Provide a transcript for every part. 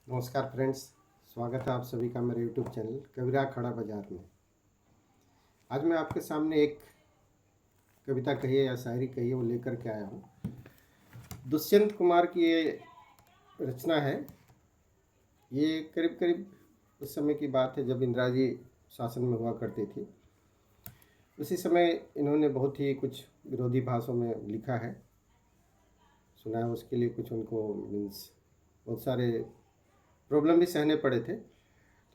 नमस्कार फ्रेंड्स, स्वागत है आप सभी का मेरे यूट्यूब चैनल कविरा खड़ा बाजार में। आज मैं आपके सामने एक कविता कहिए या शायरी कहिए वो लेकर के आया हूँ। दुष्यंत कुमार की ये रचना है। ये करीब करीब उस समय की बात है जब इंदिरा जी शासन में हुआ करती थी। उसी समय इन्होंने बहुत ही कुछ विरोधी भाषाओं में लिखा है, सुना है। उसके लिए कुछ उनको बहुत सारे प्रॉब्लम भी सहने पड़े थे।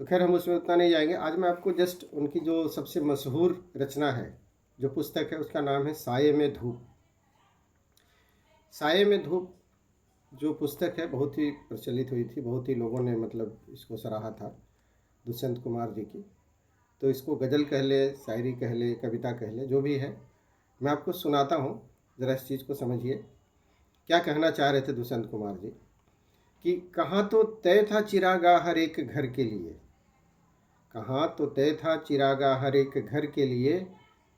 तो खैर हम उसमें उतना नहीं जाएंगे। आज मैं आपको जस्ट उनकी जो सबसे मशहूर रचना है, जो पुस्तक है, उसका नाम है साये में धूप। साये में धूप जो पुस्तक है बहुत ही प्रचलित हुई थी, बहुत ही लोगों ने मतलब इसको सराहा था दुष्यंत कुमार जी की। तो इसको गज़ल कह ले, शायरी कह ले, कविता कह ले, जो भी है मैं आपको सुनाता हूँ। ज़रा इस चीज़ को समझिए क्या कहना चाह रहे थे दुष्यंत कुमार जी। कि कहाँ तो तय था चिरागा हर एक घर के लिए, कहाँ तो तय था चिरागा हर एक घर के लिए,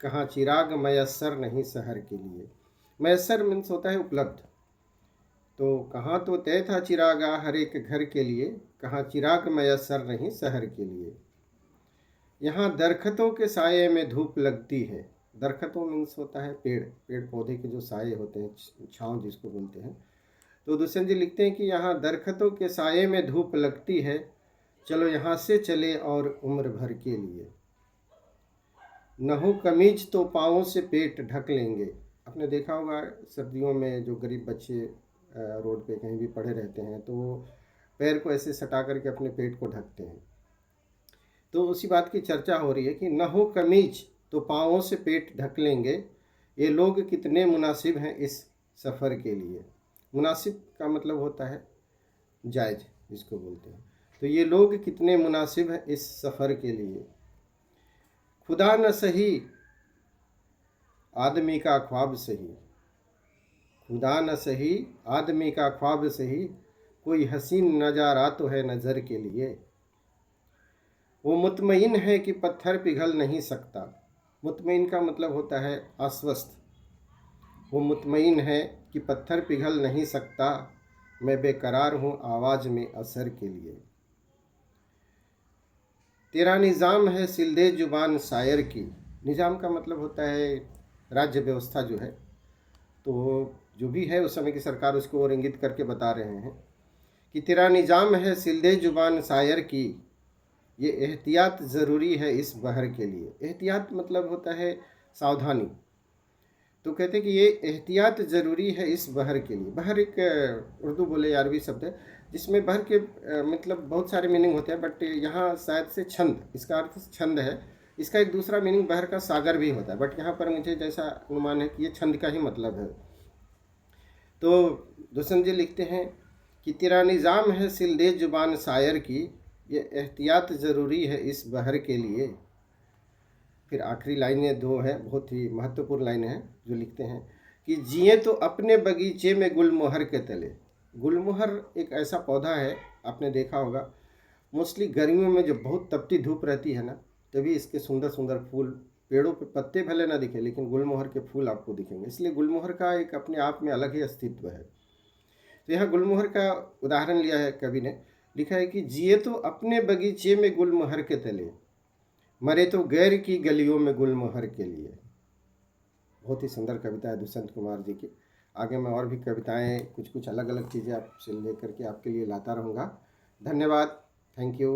कहाँ चिराग मयस्सर नहीं शहर के लिए। मयस्सर मीन्स होता है उपलब्ध। तो कहाँ तो तय था चिरागा हर एक घर के लिए, कहाँ चिराग मयस्सर नहीं शहर के लिए। यहाँ दरख्तों के साये में धूप लगती है। दरख्तों मीन्स होता है पेड़, पेड़ पौधे के जो साये होते हैं, छाँव जिसको बोलते हैं। तो दुष्यंत जी लिखते हैं कि यहाँ दरख्तों के साये में धूप लगती है, चलो यहाँ से चले और उम्र भर के लिए। न हो कमीज तो पाँवों से पेट ढक लेंगे। आपने देखा होगा सर्दियों में जो गरीब बच्चे रोड पे कहीं भी पड़े रहते हैं तो वो पैर को ऐसे सटा करके अपने पेट को ढकते हैं। तो उसी बात की चर्चा हो रही है कि न हो कमीज तो पाँवों से पेट ढक लेंगे, ये लोग कितने मुनासिब हैं इस सफ़र के लिए। मुनासिब का मतलब होता है जायज़, जिसको बोलते हैं। तो ये लोग कितने मुनासिब हैं इस सफ़र के लिए। खुदा न सही आदमी का ख्वाब सही, खुदा न सही आदमी का ख्वाब सही, कोई हसीन नज़ारा तो है नज़र के लिए। वो मुतमईन है कि पत्थर पिघल नहीं सकता। मुतमईन का मतलब होता है आश्वस्त। वो मुतमईन है कि पत्थर पिघल नहीं सकता, मैं बेकरार हूँ आवाज़ में असर के लिए। तेरा निज़ाम है सिलदे जुबान शायर की। निज़ाम का मतलब होता है राज्य व्यवस्था जो है। तो जो भी है उस समय की सरकार उसको और इंगित करके बता रहे हैं कि तेरा निज़ाम है सिलदे जुबान शायर की, ये एहतियात ज़रूरी है इस बहर के लिए। एहतियात मतलब होता है सावधानी। तो कहते हैं कि ये एहतियात ज़रूरी है इस बहर के लिए। बहर एक उर्दू बोले या अरबी शब्द है जिसमें बहर के मतलब बहुत सारे मीनिंग होते हैं, बट यहाँ शायद से छंद, इसका अर्थ छंद है। इसका एक दूसरा मीनिंग बहर का सागर भी होता है, बट यहाँ पर मुझे जैसा अनुमान है कि ये छंद का ही मतलब है। तो दुष्यंत जी लिखते हैं कि तेरा निज़ाम है सिलदे जुबान शायर की, ये एहतियात ज़रूरी है इस बहर के लिए। फिर आखिरी लाइनें दो हैं, बहुत ही महत्वपूर्ण लाइनें हैं जो लिखते हैं कि जिए तो अपने बगीचे में गुलमोहर के तले। गुलमोहर एक ऐसा पौधा है, आपने देखा होगा मोस्टली गर्मियों में जब बहुत तपती धूप रहती है ना, तभी इसके सुंदर सुंदर फूल, पेड़ों पे पत्ते भले ना दिखे लेकिन गुलमोहर के फूल आपको दिखेंगे। इसलिए गुलमोहर का एक अपने आप में अलग ही अस्तित्व है। तो यहाँ गुलमोहर का उदाहरण लिया है कवि ने, लिखा है कि जिए तो अपने बगीचे में गुलमोहर के तले, मरे तो गैर की गलियों में गुलमोहर के लिए। बहुत ही सुंदर कविता है दुष्यंत कुमार जी की। आगे मैं और भी कविताएं कुछ कुछ अलग अलग चीज़ें आपसे लेकर के आपके लिए लाता रहूँगा। धन्यवाद। Thank you.